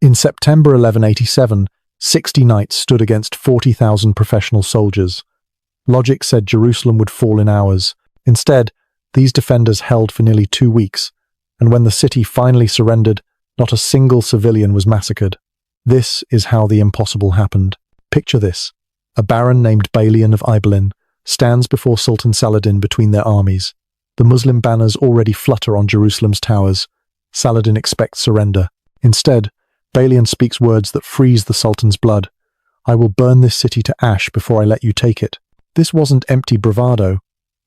In September 1187, 60 knights stood against 40,000 professional soldiers. Logic said Jerusalem would fall in hours. Instead, these defenders held for nearly 2 weeks, and when the city finally surrendered, not a single civilian was massacred. This is how the impossible happened. Picture this. A baron named Balian of Ibelin stands before Sultan Saladin between their armies. The Muslim banners already flutter on Jerusalem's towers. Saladin expects surrender. Instead, Balian speaks words that freeze the Sultan's blood. "I will burn this city to ash before I let you take it." This wasn't empty bravado.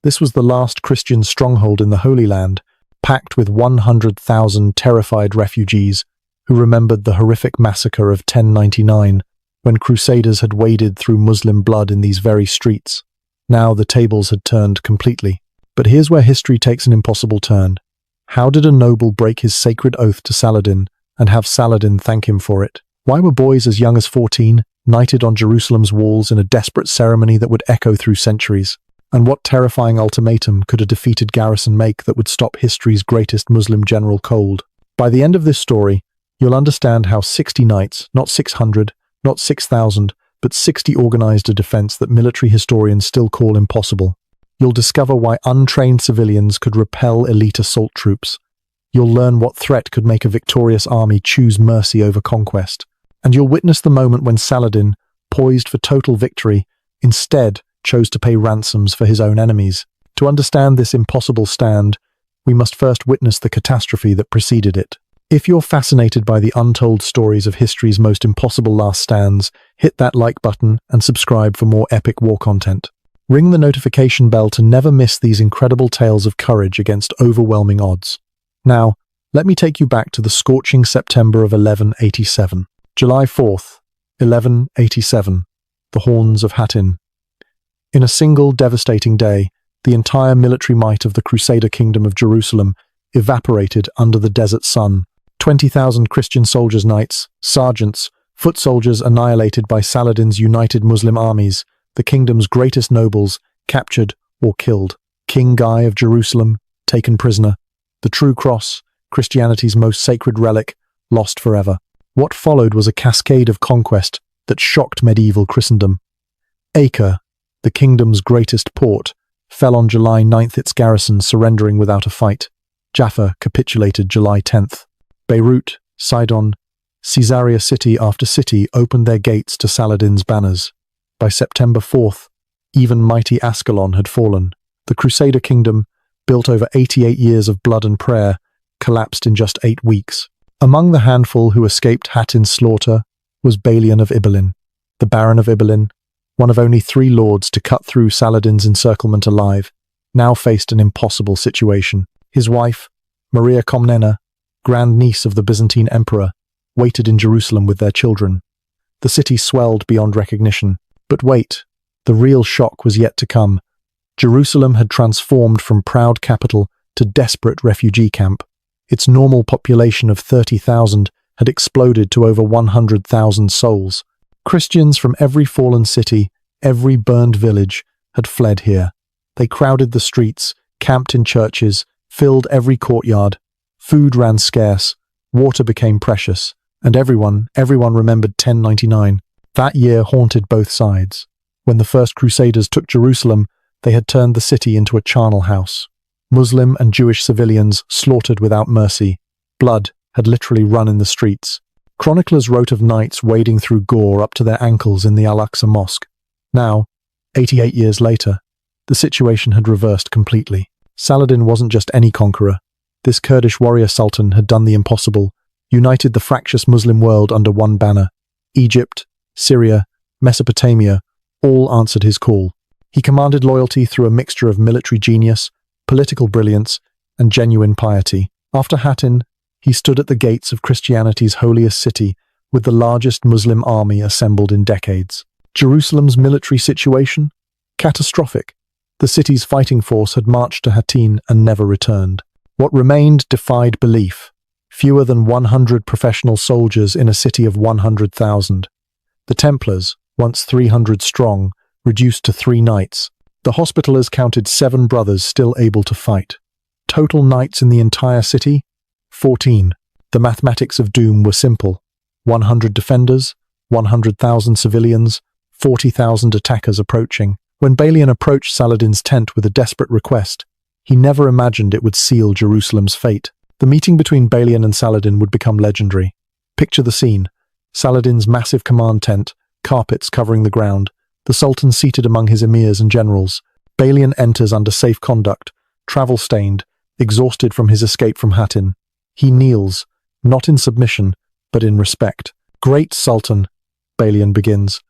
This was the last Christian stronghold in the Holy Land, packed with 100,000 terrified refugees who remembered the horrific massacre of 1099, when Crusaders had waded through Muslim blood in these very streets. Now the tables had turned completely. But here's where history takes an impossible turn. How did a noble break his sacred oath to Saladin and have Saladin thank him for it? Why were boys as young as 14 knighted on Jerusalem's walls in a desperate ceremony that would echo through centuries? And what terrifying ultimatum could a defeated garrison make that would stop history's greatest Muslim general cold? By the end of this story, you'll understand how 60 knights, not 600, not 6,000, but 60 organized a defense that military historians still call impossible. You'll discover why untrained civilians could repel elite assault troops. You'll learn what threat could make a victorious army choose mercy over conquest. And you'll witness the moment when Saladin, poised for total victory, instead chose to pay ransoms for his own enemies. To understand this impossible stand, we must first witness the catastrophe that preceded it. If you're fascinated by the untold stories of history's most impossible last stands, hit that like button and subscribe for more epic war content. Ring the notification bell to never miss these incredible tales of courage against overwhelming odds. Now, let me take you back to the scorching September of 1187. July 4th, 1187, the Horns of Hattin. In a single devastating day, the entire military might of the Crusader kingdom of Jerusalem evaporated under the desert sun. 20,000 Christian soldiers, knights, sergeants, foot soldiers annihilated by Saladin's united Muslim armies, the kingdom's greatest nobles captured or killed. King Guy of Jerusalem taken prisoner. The true cross, Christianity's most sacred relic, lost forever. What followed was a cascade of conquest that shocked medieval Christendom. Acre, the kingdom's greatest port, fell on July 9th, its garrison surrendering without a fight. Jaffa capitulated July 10th. Beirut, Sidon, Caesarea city after city opened their gates to Saladin's banners. By September 4th, even mighty Ascalon had fallen. The Crusader kingdom, built over 88 years of blood and prayer, collapsed in just 8 weeks. Among the handful who escaped Hattin's slaughter was Balian of Ibelin. The Baron of Ibelin, one of only 3 lords to cut through Saladin's encirclement alive, now faced an impossible situation. His wife, Maria Komnena, grand niece of the Byzantine emperor, waited in Jerusalem with their children. The city swelled beyond recognition. But wait, the real shock was yet to come. Jerusalem had transformed from proud capital to desperate refugee camp. Its normal population of 30,000 had exploded to over 100,000 souls. Christians from every fallen city, every burned village, had fled here. They crowded the streets, camped in churches, filled every courtyard. Food ran scarce, water became precious, and everyone remembered 1099. That year haunted both sides. When the first Crusaders took Jerusalem, they had turned the city into a charnel house. Muslim and Jewish civilians slaughtered without mercy. Blood had literally run in the streets. Chroniclers wrote of knights wading through gore up to their ankles in the Al-Aqsa Mosque. Now, 88 years later, the situation had reversed completely. Saladin wasn't just any conqueror. This Kurdish warrior sultan had done the impossible, united the fractious Muslim world under one banner. Egypt, Syria, Mesopotamia, all answered his call. He commanded loyalty through a mixture of military genius, political brilliance, and genuine piety. After Hattin, he stood at the gates of Christianity's holiest city with the largest Muslim army assembled in decades. Jerusalem's military situation? Catastrophic. The city's fighting force had marched to Hattin and never returned. What remained defied belief. Fewer than 100 professional soldiers in a city of 100,000. The Templars, once 300 strong, reduced to 3 knights. The Hospitallers counted 7 brothers still able to fight. Total knights in the entire city? 14. The mathematics of doom were simple. 100 defenders, 100,000 civilians, 40,000 attackers approaching. When Balian approached Saladin's tent with a desperate request, he never imagined it would seal Jerusalem's fate. The meeting between Balian and Saladin would become legendary. Picture the scene. Saladin's massive command tent, carpets covering the ground, the Sultan seated among his emirs and generals. Balian enters under safe conduct, travel-stained, exhausted from his escape from Hattin. He kneels, not in submission, but in respect. "Great Sultan," Balian begins,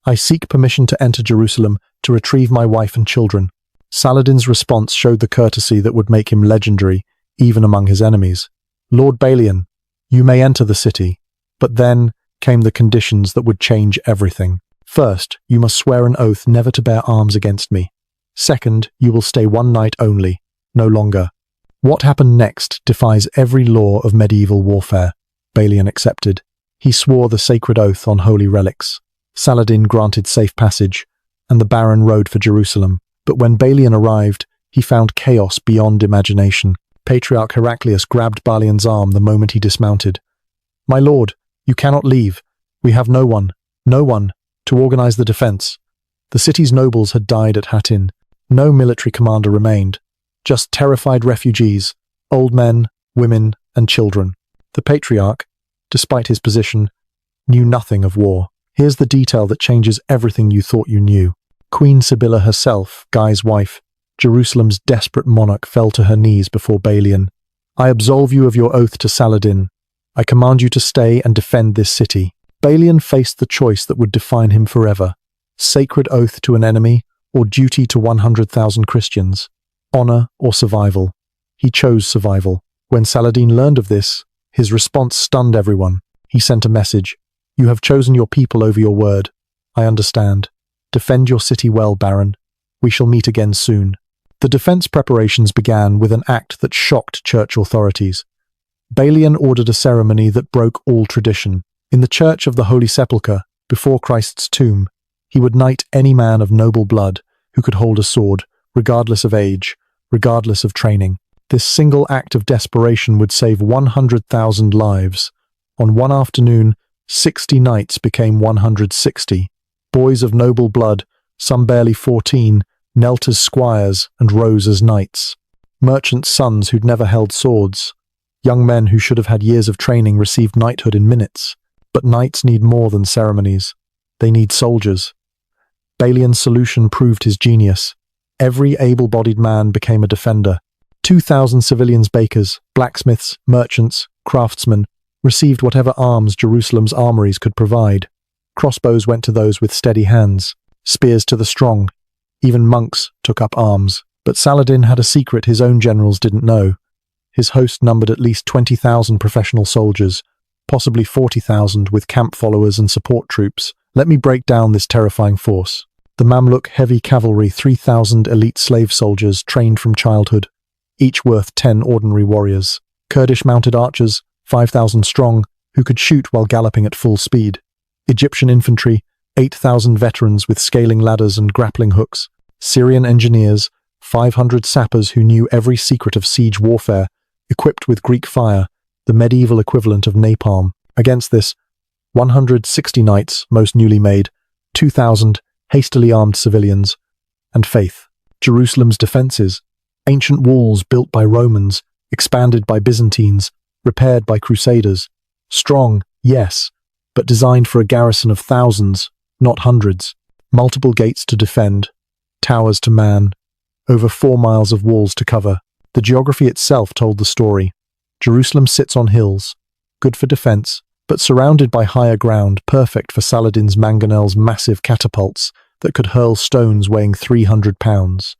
"I seek permission to enter Jerusalem to retrieve my wife and children." Saladin's response showed the courtesy that would make him legendary, even among his enemies. "Lord Balian, you may enter the city." But then came the conditions that would change everything. "First, you must swear an oath never to bear arms against me. Second, you will stay one night only, no longer." What happened next defies every law of medieval warfare. Balian accepted. He swore the sacred oath on holy relics. Saladin granted safe passage, and the Baron rode for Jerusalem. But when Balian arrived, he found chaos beyond imagination. Patriarch Heraclius grabbed Balian's arm the moment he dismounted. "My lord, you cannot leave. We have no one, to organize the defense." The city's nobles had died at Hattin. No military commander remained. Just terrified refugees, old men, women, and children. The Patriarch, despite his position, knew nothing of war. Here's the detail that changes everything you thought you knew. Queen Sibylla herself, Guy's wife, Jerusalem's desperate monarch, fell to her knees before Balian. "I absolve you of your oath to Saladin. I command you to stay and defend this city." Balian faced the choice that would define him forever. Sacred oath to an enemy, or duty to 100,000 Christians. Honor or survival. He chose survival. When Saladin learned of this, his response stunned everyone. He sent a message. "You have chosen your people over your word. I understand. Defend your city well, Baron. We shall meet again soon." The defense preparations began with an act that shocked church authorities. Balian ordered a ceremony that broke all tradition. In the Church of the Holy Sepulchre, before Christ's tomb, he would knight any man of noble blood who could hold a sword, regardless of age, regardless of training. This single act of desperation would save 100,000 lives. On one afternoon, 60 knights became 160. Boys of noble blood, some barely 14, knelt as squires and rose as knights. Merchants' sons who'd never held swords. Young men who should have had years of training received knighthood in minutes. But knights need more than ceremonies. They need soldiers. Balian's solution proved his genius. Every able-bodied man became a defender. 2,000 civilians, bakers, blacksmiths, merchants, craftsmen, received whatever arms Jerusalem's armories could provide. Crossbows went to those with steady hands, spears to the strong. Even monks took up arms. But Saladin had a secret his own generals didn't know. His host numbered at least 20,000 professional soldiers, possibly 40,000 with camp followers and support troops. Let me break down this terrifying force. The Mamluk heavy cavalry, 3,000 elite slave soldiers trained from childhood, each worth 10 ordinary warriors. Kurdish mounted archers, 5,000 strong, who could shoot while galloping at full speed. Egyptian infantry, 8,000 veterans with scaling ladders and grappling hooks. Syrian engineers, 500 sappers who knew every secret of siege warfare, equipped with Greek fire, the medieval equivalent of napalm. Against this, 160 knights, most newly made, 2,000 hastily armed civilians, and faith. Jerusalem's defenses, ancient walls built by Romans, expanded by Byzantines, repaired by Crusaders. Strong, yes, but designed for a garrison of thousands, not hundreds. Multiple gates to defend, towers to man, over 4 miles of walls to cover. The geography itself told the story. Jerusalem sits on hills, good for defense, but surrounded by higher ground, perfect for Saladin's mangonels' massive catapults that could hurl stones weighing 300 pounds.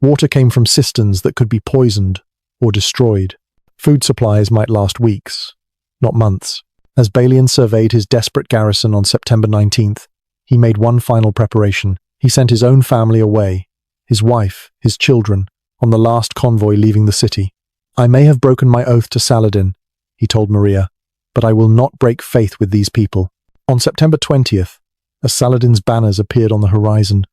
Water came from cisterns that could be poisoned or destroyed. Food supplies might last weeks, not months. As Balian surveyed his desperate garrison on September 19th, he made one final preparation. He sent his own family away, his wife, his children, on the last convoy leaving the city. "I may have broken my oath to Saladin," he told Maria, "but I will not break faith with these people." On September 20th, as Saladin's banners appeared on the horizon,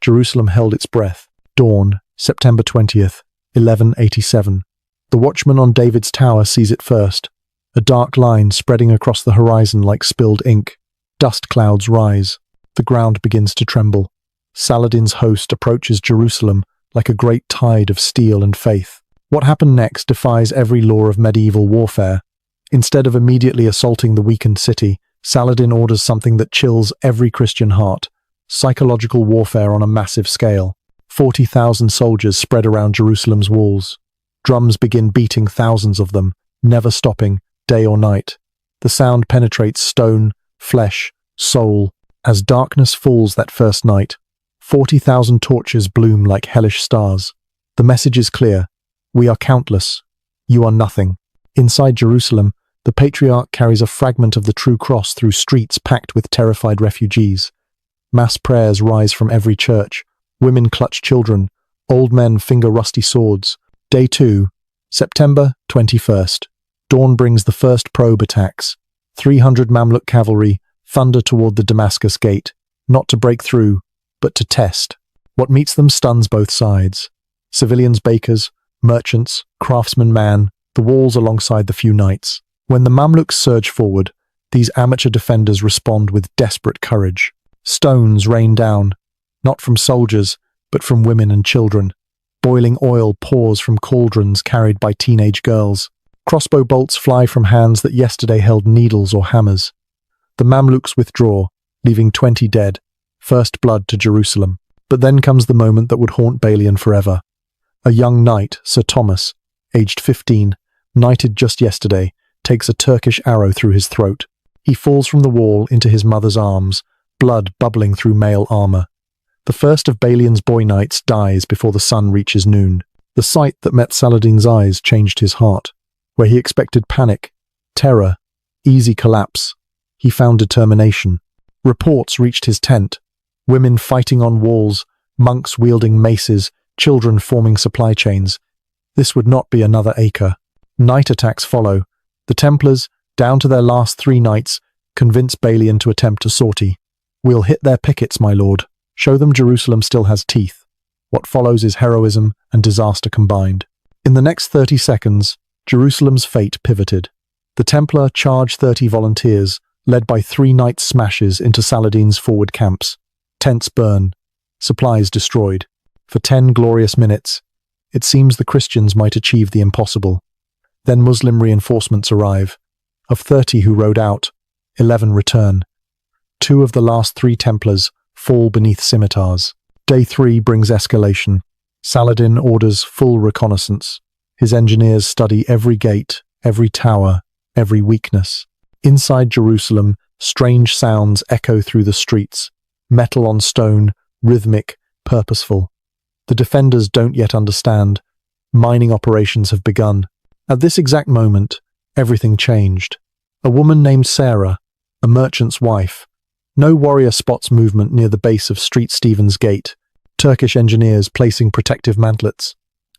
Jerusalem held its breath. Dawn, September 20th, 1187. The watchman on David's tower sees it first, a dark line spreading across the horizon like spilled ink. Dust clouds rise. The ground begins to tremble. Saladin's host approaches Jerusalem like a great tide of steel and faith. What happened next defies every law of medieval warfare. Instead of immediately assaulting the weakened city, Saladin orders something that chills every Christian heart: psychological warfare on a massive scale. 40,000 soldiers spread around Jerusalem's walls. Drums begin beating, thousands of them, never stopping, day or night. The sound penetrates stone, flesh, soul. As darkness falls that first night, 40,000 torches bloom like hellish stars. The message is clear: we are countless, you are nothing. Inside Jerusalem, the patriarch carries a fragment of the true cross through streets packed with terrified refugees. Mass prayers rise from every church. Women clutch children. Old men finger rusty swords. Day 2, September 21st. Dawn brings the first probe attacks. 300 Mamluk cavalry thunder toward the Damascus gate, not to break through, but to test. What meets them stuns both sides. Civilians, bakers, merchants, craftsmen man the walls alongside the few knights. When the Mamluks surge forward, these amateur defenders respond with desperate courage. Stones rain down, not from soldiers, but from women and children. Boiling oil pours from cauldrons carried by teenage girls. Crossbow bolts fly from hands that yesterday held needles or hammers. The Mamluks withdraw, leaving 20 dead. First blood to Jerusalem. But then comes the moment that would haunt Balian forever. A young knight, Sir Thomas, aged 15, knighted just yesterday, takes a Turkish arrow through his throat. He falls from the wall into his mother's arms, blood bubbling through mail armor. The first of Balian's boy knights dies before the sun reaches noon. The sight that met Saladin's eyes changed his heart. Where he expected panic, terror, easy collapse, he found determination. Reports reached his tent. Women fighting on walls, monks wielding maces, children forming supply chains. This would not be another Acre. Night attacks follow. The Templars, down to their last 3 knights, convince Balian to attempt a sortie. We'll hit their pickets, my lord. Show them Jerusalem still has teeth. What follows is heroism and disaster combined. In the next 30 seconds, Jerusalem's fate pivoted. The Templar charged 30 volunteers, led by 3 knights smashes into Saladin's forward camps. Tents burn. Supplies destroyed. For 10 glorious minutes, it seems the Christians might achieve the impossible. Then Muslim reinforcements arrive. Of 30 who rode out, 11 return. 2 of the last 3 Templars fall beneath scimitars. Day 3 brings escalation. Saladin orders full reconnaissance. His engineers study every gate, every tower, every weakness. Inside Jerusalem, strange sounds echo through the streets. Metal on stone, rhythmic, purposeful. The defenders don't yet understand. Mining operations have begun. At this exact moment, everything changed. A woman named Sarah, a merchant's wife. No warrior spots movement near the base of Street Stephen's Gate. Turkish engineers placing protective mantlets.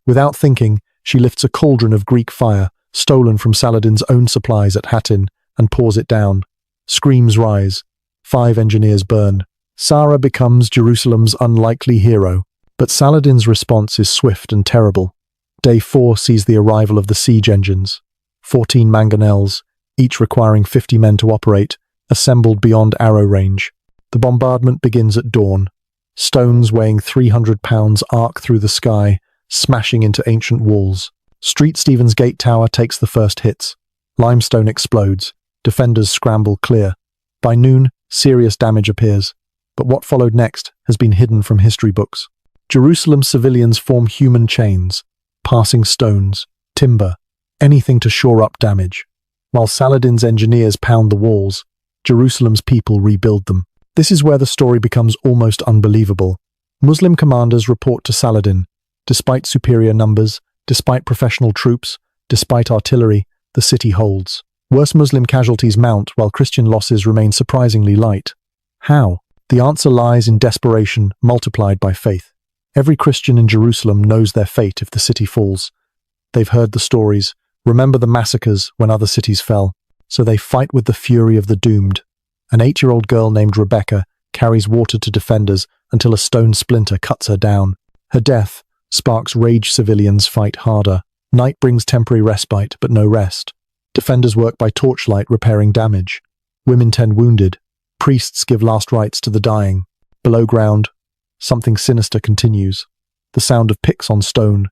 Without thinking, she lifts a cauldron of Greek fire, stolen from Saladin's own supplies at Hattin, and pours it down. Screams rise. 5 engineers burn. Sarah becomes Jerusalem's unlikely hero, but Saladin's response is swift and terrible. Day 4 sees the arrival of the siege engines. 14 mangonels, each requiring 50 men to operate, assembled beyond arrow range. The bombardment begins at dawn. Stones weighing 300 pounds arc through the sky, smashing into ancient walls. Street Stephen's Gate Tower takes the first hits. Limestone explodes. Defenders scramble clear. By noon, serious damage appears. But what followed next has been hidden from history books. Jerusalem's civilians form human chains, passing stones, timber, anything to shore up damage. While Saladin's engineers pound the walls, Jerusalem's people rebuild them. This is where the story becomes almost unbelievable. Muslim commanders report to Saladin. Despite superior numbers, despite professional troops, despite artillery, the city holds. Worse Muslim casualties mount while Christian losses remain surprisingly light. How? The answer lies in desperation multiplied by faith. Every Christian in Jerusalem knows their fate if the city falls. They've heard the stories, remember the massacres when other cities fell, so they fight with the fury of the doomed. An 8-year-old girl named Rebecca carries water to defenders until a stone splinter cuts her down. Her death sparks rage. Civilians fight harder. Night brings temporary respite, but no rest. Defenders work by torchlight repairing damage. Women tend wounded. Priests give last rites to the dying. Below ground, something sinister continues. The sound of picks on stone,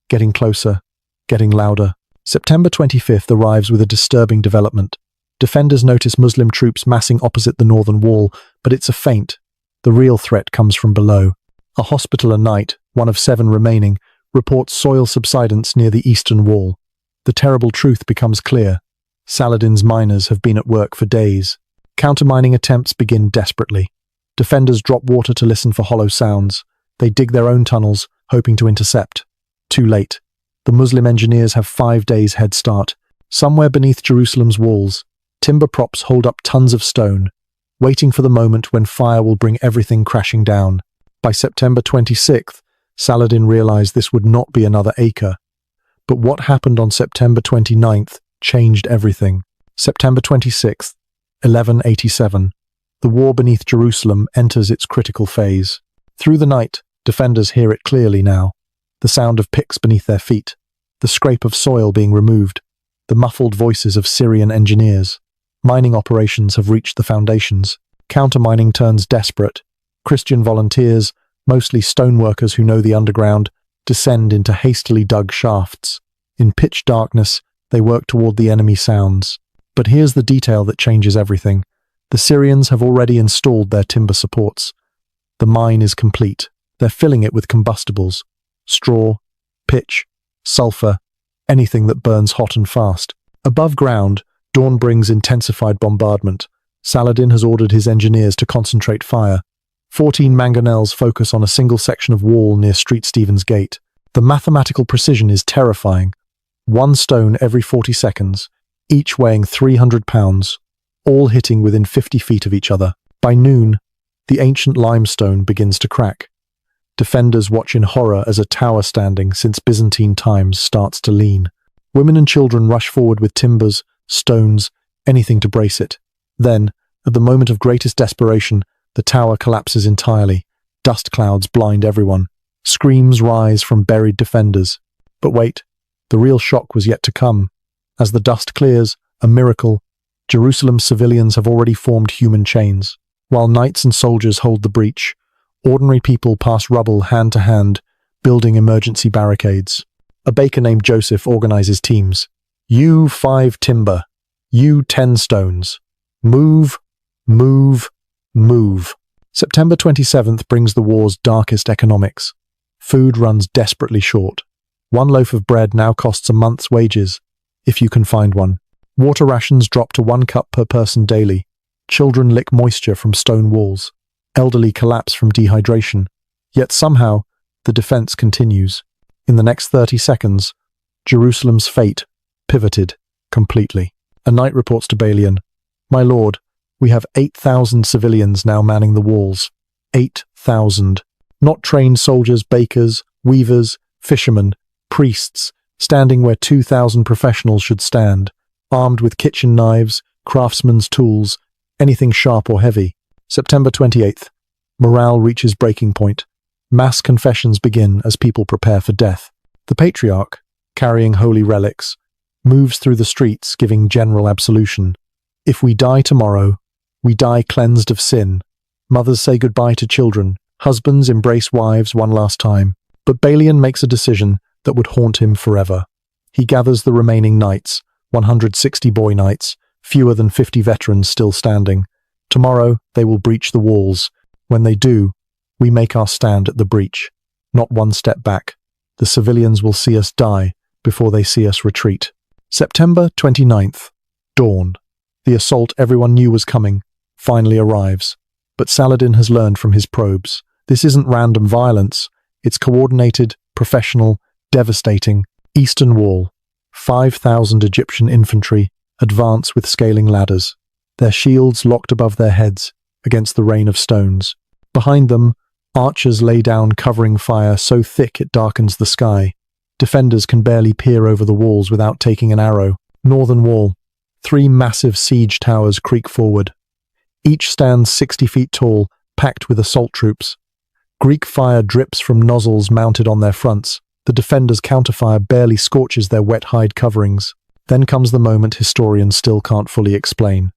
getting closer, getting louder. September 25th arrives with a disturbing development. Defenders notice Muslim troops massing opposite the northern wall, but it's a feint. The real threat comes from below. A hospitaller knight, one of 7 remaining, reports soil subsidence near the eastern wall. The terrible truth becomes clear. Saladin's miners have been at work for days. Countermining attempts begin desperately. Defenders drop water to listen for hollow sounds. They dig their own tunnels, hoping to intercept. Too late. The Muslim engineers have 5 days head start. Somewhere beneath Jerusalem's walls, timber props hold up tons of stone, waiting for the moment when fire will bring everything crashing down. By September 26th, Saladin realized this would not be another acre. But what happened on September 29th changed everything. September 26th, 1187. The war beneath Jerusalem enters its critical phase. Through the night, defenders hear it clearly now. The sound of picks beneath their feet, the scrape of soil being removed, the muffled voices of Syrian engineers. Mining operations have reached the foundations. Countermining turns desperate. Christian volunteers, mostly stoneworkers who know the underground, descend into hastily dug shafts. In pitch darkness, they work toward the enemy sounds. But here's the detail that changes everything. The Syrians have already installed their timber supports. The mine is complete. They're filling it with combustibles. Straw, pitch, sulfur, anything that burns hot and fast. Above ground, dawn brings intensified bombardment. Saladin has ordered his engineers to concentrate fire. 14 mangonels focus on a single section of wall near Street Stephen's Gate. The mathematical precision is terrifying. 1 stone every 40 seconds, each weighing 300 pounds, all hitting within 50 feet of each other. By noon, the ancient limestone begins to crack. Defenders watch in horror as a tower standing since Byzantine times starts to lean. Women and children rush forward with timbers, stones, anything to brace it. Then, at the moment of greatest desperation, the tower collapses entirely. Dust clouds blind everyone. Screams rise from buried defenders. But wait, the real shock was yet to come. As the dust clears, a miracle, Jerusalem's civilians have already formed human chains. While knights and soldiers hold the breach, ordinary people pass rubble hand to hand, building emergency barricades. A baker named Joseph organizes teams. You 5 timber. You 10 stones. Move, move, move. September 27th brings the war's darkest economics. Food runs desperately short. 1 loaf of bread now costs a month's wages, if you can find one. Water rations drop to 1 cup per person daily. Children lick moisture from stone walls. Elderly collapse from dehydration. Yet somehow, the defense continues. In the next 30 seconds, Jerusalem's fate pivoted completely. A knight reports to Balian, "My lord, we have 8,000 civilians now manning the walls. 8,000. Not trained soldiers, bakers, weavers, fishermen, priests, standing where 2,000 professionals should stand, armed with kitchen knives, craftsmen's tools, anything sharp or heavy." September 28th. Morale reaches breaking point. Mass confessions begin as people prepare for death. The patriarch, carrying holy relics, moves through the streets giving general absolution. If we die tomorrow, we die cleansed of sin. Mothers say goodbye to children. Husbands embrace wives one last time. But Balian makes a decision that would haunt him forever. He gathers the remaining knights, 160 boy knights, fewer than 50 veterans still standing. Tomorrow, they will breach the walls. When they do, we make our stand at the breach. Not 1 step back. The civilians will see us die before they see us retreat. September 29th. Dawn. The assault everyone knew was coming finally arrives. But Saladin has learned from his probes. This isn't random violence. It's coordinated, professional, devastating. Eastern Wall. 5,000 Egyptian infantry advance with scaling ladders, their shields locked above their heads against the rain of stones. Behind them, archers lay down covering fire so thick it darkens the sky. Defenders can barely peer over the walls without taking an arrow. Northern Wall. 3 massive siege towers creak forward. Each stands 60 feet tall, packed with assault troops. Greek fire drips from nozzles mounted on their fronts. The defenders' counterfire barely scorches their wet hide coverings. Then comes the moment historians still can't fully explain.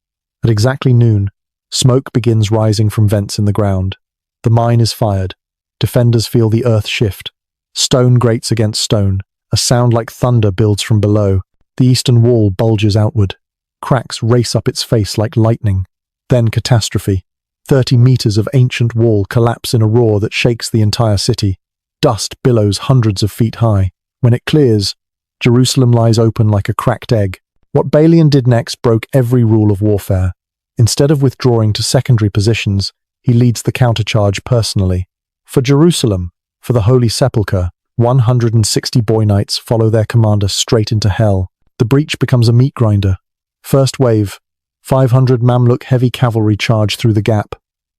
At exactly noon, smoke begins rising from vents in the ground. The mine is fired. Defenders feel the earth shift. Stone grates against stone. A sound like thunder builds from below. The eastern wall bulges outward. Cracks race up its face like lightning. Then catastrophe. 30 meters of ancient wall collapse in a roar that shakes the entire city. Dust billows hundreds of feet high. When it clears, Jerusalem lies open like a cracked egg. What Balian did next broke every rule of warfare. Instead of withdrawing to secondary positions, he leads the countercharge personally. For Jerusalem, for the Holy Sepulchre, 160 boy knights follow their commander straight into hell. The breach becomes a meat grinder. First wave, 500 Mamluk heavy cavalry charge through the gap.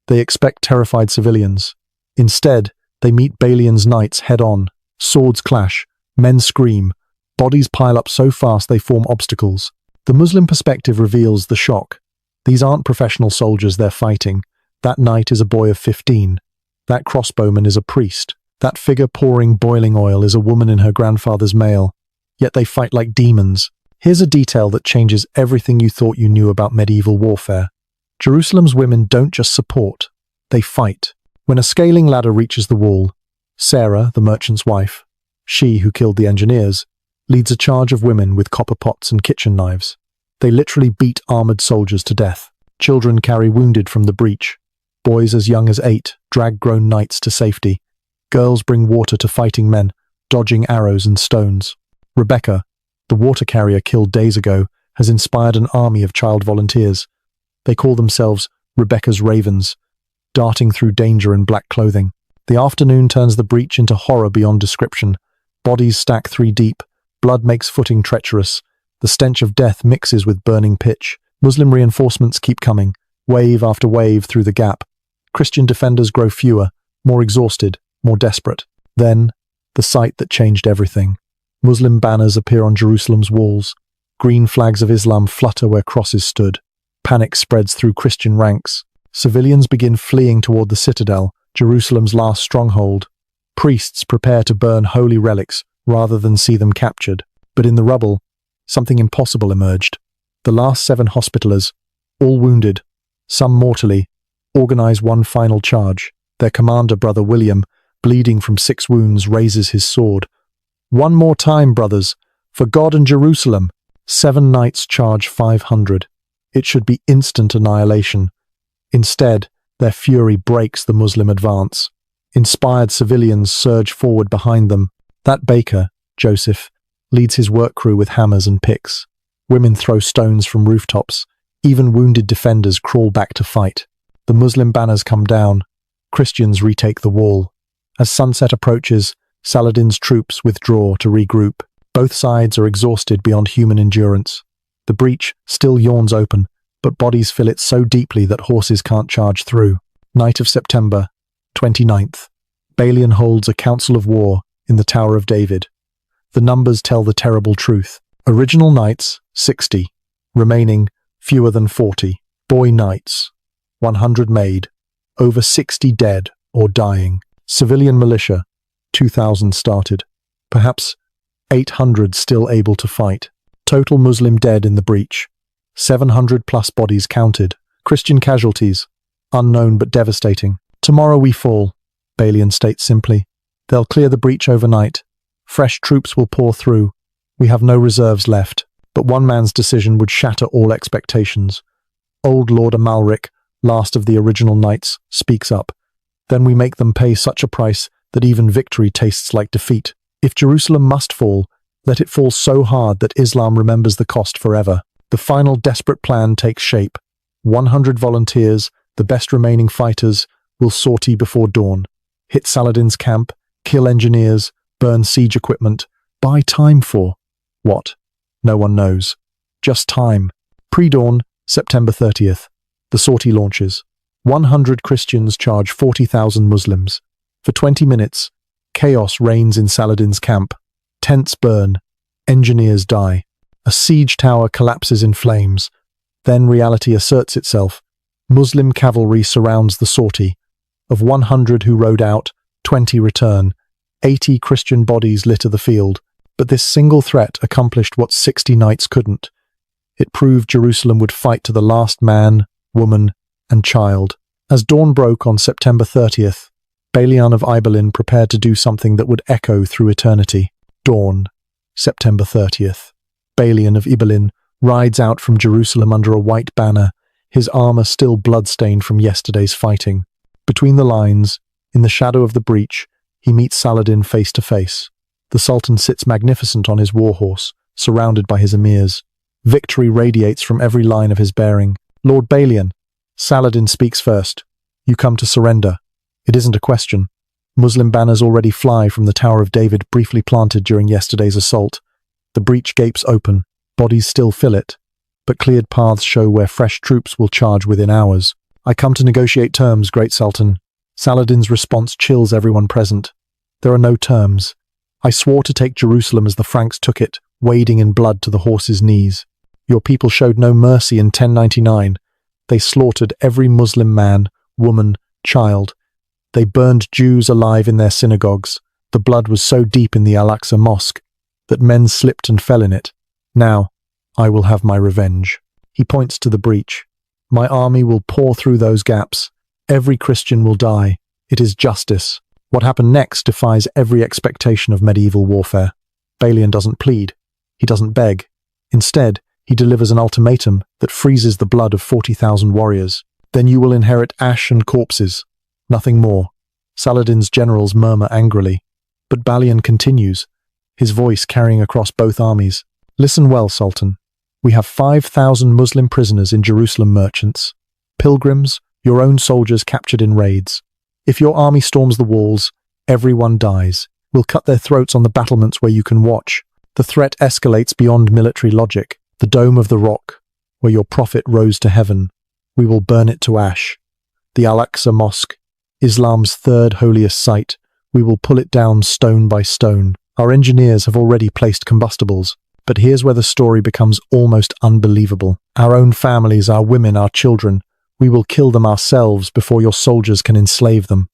They expect terrified civilians. Instead, they meet Balian's knights head-on. Swords clash, men scream, bodies pile up so fast they form obstacles. The Muslim perspective reveals the shock. These aren't professional soldiers they're fighting. That knight is a boy of 15. That crossbowman is a priest. That figure pouring boiling oil is a woman in her grandfather's mail. Yet they fight like demons. Here's a detail that changes everything you thought you knew about medieval warfare. Jerusalem's women don't just support, they fight. When a scaling ladder reaches the wall, Sarah, the merchant's wife, she who killed the engineers, leads a charge of women with copper pots and kitchen knives. They literally beat armored soldiers to death. Children carry wounded from the breach. Boys as young as 8 drag grown knights to safety. Girls bring water to fighting men, dodging arrows and stones. Rebecca, the water carrier killed days ago, has inspired an army of child volunteers. They call themselves Rebecca's Ravens, darting through danger in black clothing. The afternoon turns the breach into horror beyond description. Bodies stack 3 deep. Blood makes footing treacherous. The stench of death mixes with burning pitch. Muslim reinforcements keep coming, wave after wave through the gap. Christian defenders grow fewer, more exhausted, more desperate. Then, the sight that changed everything. Muslim banners appear on Jerusalem's walls. Green flags of Islam flutter where crosses stood. Panic spreads through Christian ranks. Civilians begin fleeing toward the citadel, Jerusalem's last stronghold. Priests prepare to burn holy relics rather than see them captured. But in the rubble, something impossible emerged. The last 7 hospitallers, all wounded, some mortally, organize one final charge. Their commander, Brother William, bleeding from 6 wounds, raises his sword. "One more time, brothers, for God and Jerusalem." 7 knights charge 500. It should be instant annihilation. Instead, their fury breaks the Muslim advance. Inspired civilians surge forward behind them. That baker, Joseph, leads his work crew with hammers and picks. Women throw stones from rooftops. Even wounded defenders crawl back to fight. The Muslim banners come down. Christians retake the wall. As sunset approaches, Saladin's troops withdraw to regroup. Both sides are exhausted beyond human endurance. The breach still yawns open, but bodies fill it so deeply that horses can't charge through. Night of September 29th. Balian holds a council of war in the Tower of David. The numbers tell the terrible truth. Original knights, 60. Remaining, fewer than 40. Boy knights, 100 made. Over 60 dead or dying. Civilian militia, 2,000 started. Perhaps 800 still able to fight. Total Muslim dead in the breach. 700 plus bodies counted. Christian casualties, unknown but devastating. "Tomorrow we fall," Balian states simply. "They'll clear the breach overnight. Fresh troops will pour through. We have no reserves left." But one man's decision would shatter all expectations. Old Lord Amalric, last of the original knights, speaks up. "Then we make them pay such a price that even victory tastes like defeat. If Jerusalem must fall, let it fall so hard that Islam remembers the cost forever." The final desperate plan takes shape. 100 volunteers, the best remaining fighters, will sortie before dawn. Hit Saladin's camp, kill engineers, burn siege equipment. Buy time for what? No one knows. Just time. Pre-dawn, September 30th. The sortie launches. 100 Christians charge 40,000 Muslims. For 20 minutes, chaos reigns in Saladin's camp. Tents burn. Engineers die. A siege tower collapses in flames. Then reality asserts itself. Muslim cavalry surrounds the sortie. Of 100 who rode out, 20 return. 80 Christian bodies litter the field. But this single threat accomplished what 60 knights couldn't. It proved Jerusalem would fight to the last man, woman, and child. As dawn broke on September 30th, Balian of Ibelin prepared to do something that would echo through eternity. Dawn, September 30th. Balian of Ibelin rides out from Jerusalem under a white banner, his armor still blood-stained from yesterday's fighting. Between the lines, in the shadow of the breach, he meets Saladin face to face. The Sultan sits magnificent on his warhorse, surrounded by his emirs. Victory radiates from every line of his bearing. "Lord Balian," Saladin speaks first. "You come to surrender." It isn't a question. Muslim banners already fly from the Tower of David briefly planted during yesterday's assault. The breach gapes open. Bodies still fill it, but cleared paths show where fresh troops will charge within hours. "I come to negotiate terms, Great Sultan." Saladin's response chills everyone present. "There are no terms. I swore to take Jerusalem as the Franks took it, wading in blood to the horses' knees. Your people showed no mercy in 1099. They slaughtered every Muslim man, woman, child. They burned Jews alive in their synagogues. The blood was so deep in the Al-Aqsa Mosque that men slipped and fell in it. Now, I will have my revenge." He points to the breach. "My army will pour through those gaps. Every Christian will die. It is justice." What happened next defies every expectation of medieval warfare. Balian doesn't plead. He doesn't beg. Instead, he delivers an ultimatum that freezes the blood of 40,000 warriors. "Then you will inherit ash and corpses. Nothing more." Saladin's generals murmur angrily. But Balian continues, his voice carrying across both armies. "Listen well, Sultan. We have 5,000 Muslim prisoners in Jerusalem merchants. Pilgrims, your own soldiers captured in raids. If your army storms the walls, everyone dies. We'll cut their throats on the battlements where you can watch. The threat escalates beyond military logic. The dome of the rock, where your prophet rose to heaven, we will burn it to ash. The Al-Aqsa Mosque, Islam's third holiest site, we will pull it down stone by stone. Our engineers have already placed combustibles. But here's where the story becomes almost unbelievable. Our own families, our women, our children, we will kill them ourselves before your soldiers can enslave them.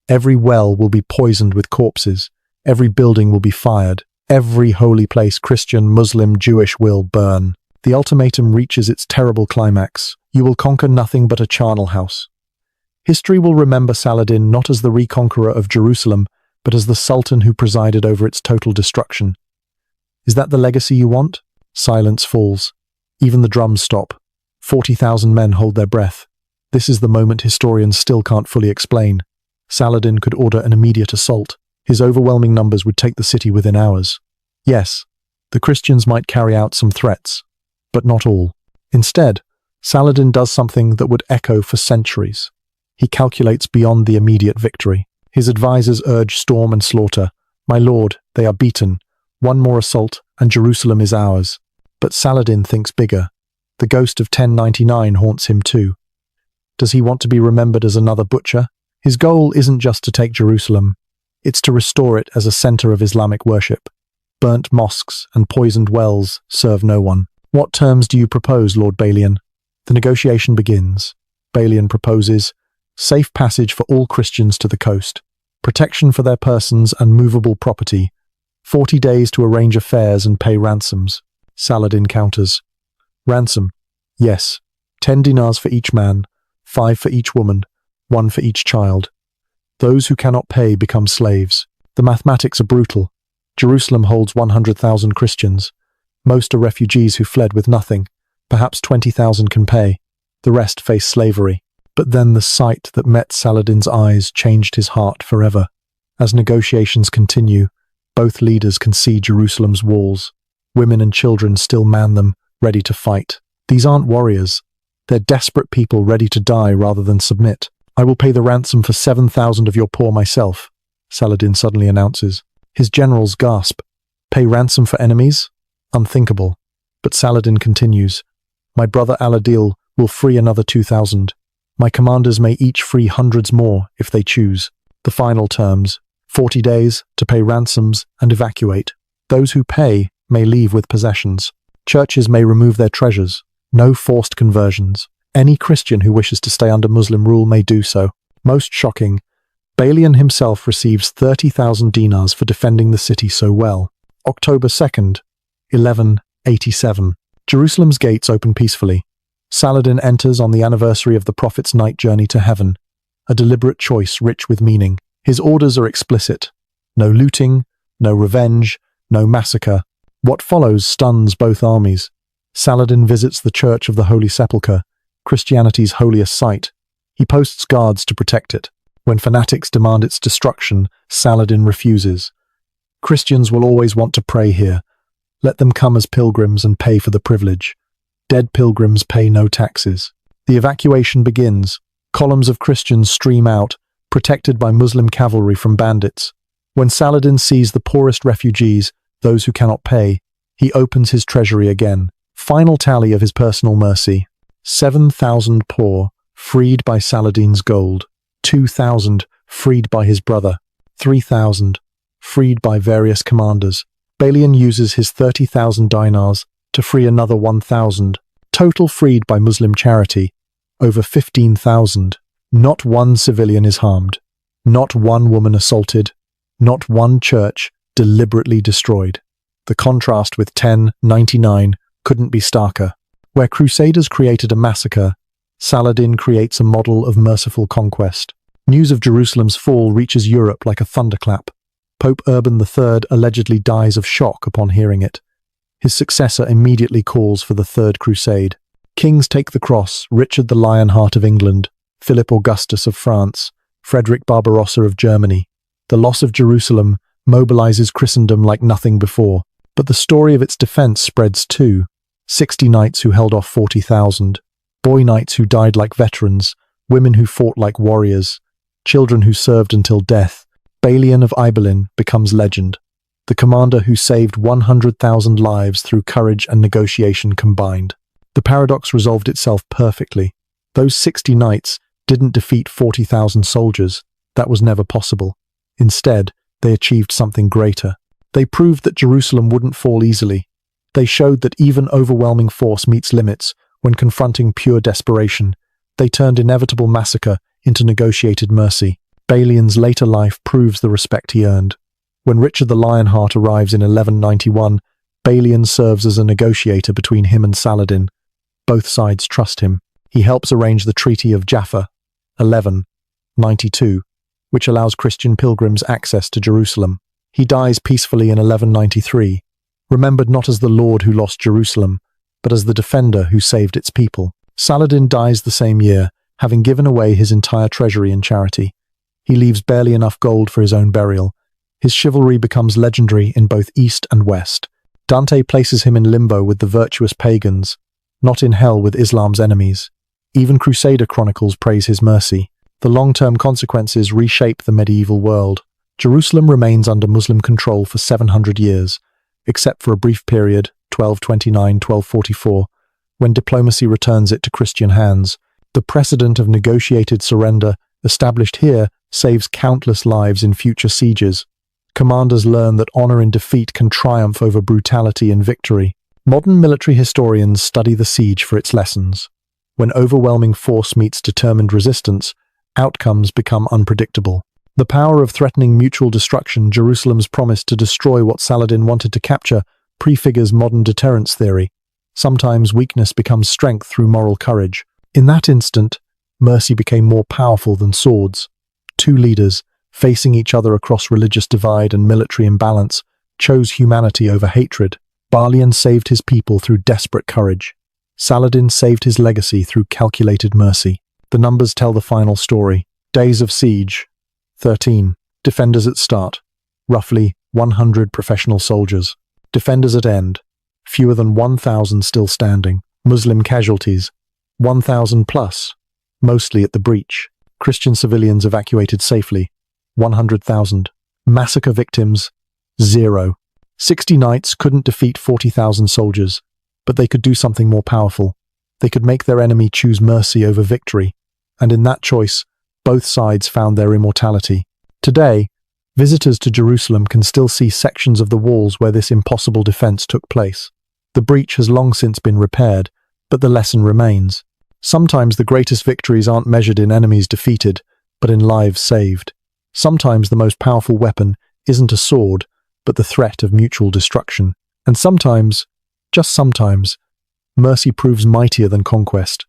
Every well will be poisoned with corpses. Every building will be fired. Every holy place, Christian, Muslim, Jewish, will burn. The ultimatum reaches its terrible climax. You will conquer nothing but a charnel house. History will remember Saladin not as the reconqueror of Jerusalem, but as the Sultan who presided over its total destruction. Is that the legacy you want? Silence falls. Even the drums stop. 40,000 men hold their breath. This is the moment historians still can't fully explain. Saladin could order an immediate assault. His overwhelming numbers would take the city within hours. Yes, the Christians might carry out some threats, but not all. Instead, Saladin does something that would echo for centuries. He calculates beyond the immediate victory. His advisors urge storm and slaughter. "My lord, they are beaten. One more assault, and Jerusalem is ours." But Saladin thinks bigger. The ghost of 1099 haunts him too. Does he want to be remembered as another butcher? His goal isn't just to take Jerusalem. It's to restore it as a center of Islamic worship. Burnt mosques and poisoned wells serve no one. "What terms do you propose, Lord Balian?" The negotiation begins. Balian proposes safe passage for all Christians to the coast, protection for their persons and movable property, 40 days to arrange affairs and pay ransoms. Saladin counters. "Ransom? Yes. 10 dinars for each man, 5 for each woman, 1 for each child. Those who cannot pay become slaves. The mathematics are brutal. Jerusalem holds 100,000 Christians. Most are refugees who fled with nothing. Perhaps 20,000 can pay. The rest face slavery." But then the sight that met Saladin's eyes changed his heart forever. As negotiations continue, both leaders can see Jerusalem's walls. Women and children still man them, ready to fight. These aren't warriors. They're desperate people ready to die rather than submit. "I will pay the ransom for 7,000 of your poor myself," Saladin suddenly announces. His generals gasp. Pay ransom for enemies? Unthinkable. But Saladin continues. "My brother Al-Adil will free another 2,000. My commanders may each free hundreds more if they choose. The final terms, 40 days to pay ransoms and evacuate. Those who pay may leave with possessions. Churches may remove their treasures. No forced conversions. Any Christian who wishes to stay under Muslim rule may do so." Most shocking, Balian himself receives 30,000 dinars for defending the city so well. October 2nd, 1187. Jerusalem's gates open peacefully. Saladin enters on the anniversary of the Prophet's night journey to heaven, a deliberate choice rich with meaning. His orders are explicit. No looting, no revenge, no massacre. What follows stuns both armies. Saladin visits the Church of the Holy Sepulchre, Christianity's holiest site. He posts guards to protect it. When fanatics demand its destruction, Saladin refuses. Christians will always want to pray here. Let them come as pilgrims and pay for the privilege. Dead pilgrims pay no taxes. The evacuation begins. Columns of Christians stream out, protected by Muslim cavalry from bandits. When Saladin sees the poorest refugees, those who cannot pay, he opens his treasury again. Final tally of his personal mercy. 7,000 poor, freed by Saladin's gold. 2,000, freed by his brother. 3,000, freed by various commanders. Balian uses his 30,000 dinars to free another 1,000. Total freed by Muslim charity, over 15,000. Not one civilian is harmed. Not one woman assaulted. Not one church deliberately destroyed. The contrast with 1099 couldn't be starker. Where Crusaders created a massacre, Saladin creates a model of merciful conquest. News of Jerusalem's fall reaches Europe like a thunderclap. Pope Urban III allegedly dies of shock upon hearing it. His successor immediately calls for the Third Crusade. Kings take the cross: Richard the Lionheart of England, Philip Augustus of France, Frederick Barbarossa of Germany. The loss of Jerusalem mobilizes Christendom like nothing before, but the story of its defense spreads too. 60 knights who held off 40,000, boy knights who died like veterans, women who fought like warriors, children who served until death. Balian of Ibelin becomes legend, the commander who saved 100,000 lives through courage and negotiation combined. The paradox resolved itself perfectly. Those 60 knights didn't defeat 40,000 soldiers. That was never possible. Instead, they achieved something greater. They proved that Jerusalem wouldn't fall easily. They showed that even overwhelming force meets limits when confronting pure desperation. They turned inevitable massacre into negotiated mercy. Balian's later life proves the respect he earned. When Richard the Lionheart arrives in 1191, Balian serves as a negotiator between him and Saladin. Both sides trust him. He helps arrange the Treaty of Jaffa, 1192, which allows Christian pilgrims access to Jerusalem. He dies peacefully in 1193, remembered not as the Lord who lost Jerusalem, but as the defender who saved its people. Saladin dies the same year, having given away his entire treasury in charity. He leaves barely enough gold for his own burial. His chivalry becomes legendary in both East and West. Dante places him in limbo with the virtuous pagans, not in hell with Islam's enemies. Even Crusader chronicles praise his mercy. The long-term consequences reshape the medieval world. Jerusalem remains under Muslim control for 700 years, except for a brief period, 1229-1244, when diplomacy returns it to Christian hands. The precedent of negotiated surrender established here saves countless lives in future sieges. Commanders learn that honor in defeat can triumph over brutality in victory. Modern military historians study the siege for its lessons. When overwhelming force meets determined resistance, outcomes become unpredictable. The power of threatening mutual destruction, Jerusalem's promise to destroy what Saladin wanted to capture, prefigures modern deterrence theory. Sometimes weakness becomes strength through moral courage. In that instant, mercy became more powerful than swords. Two leaders, facing each other across religious divide and military imbalance, chose humanity over hatred. Balian saved his people through desperate courage. Saladin saved his legacy through calculated mercy. The numbers tell the final story. Days of siege: 13. Defenders at start: roughly 100 professional soldiers. Defenders at end: fewer than 1,000 still standing. Muslim casualties: 1,000 plus, mostly at the breach. Christian civilians evacuated safely: 100,000. Massacre victims: 0. 60 knights couldn't defeat 40,000 soldiers, but they could do something more powerful. They could make their enemy choose mercy over victory, and in that choice, both sides found their immortality. Today, visitors to Jerusalem can still see sections of the walls where this impossible defense took place. The breach has long since been repaired, but the lesson remains. Sometimes the greatest victories aren't measured in enemies defeated, but in lives saved. Sometimes the most powerful weapon isn't a sword, but the threat of mutual destruction. And sometimes, just sometimes, mercy proves mightier than conquest.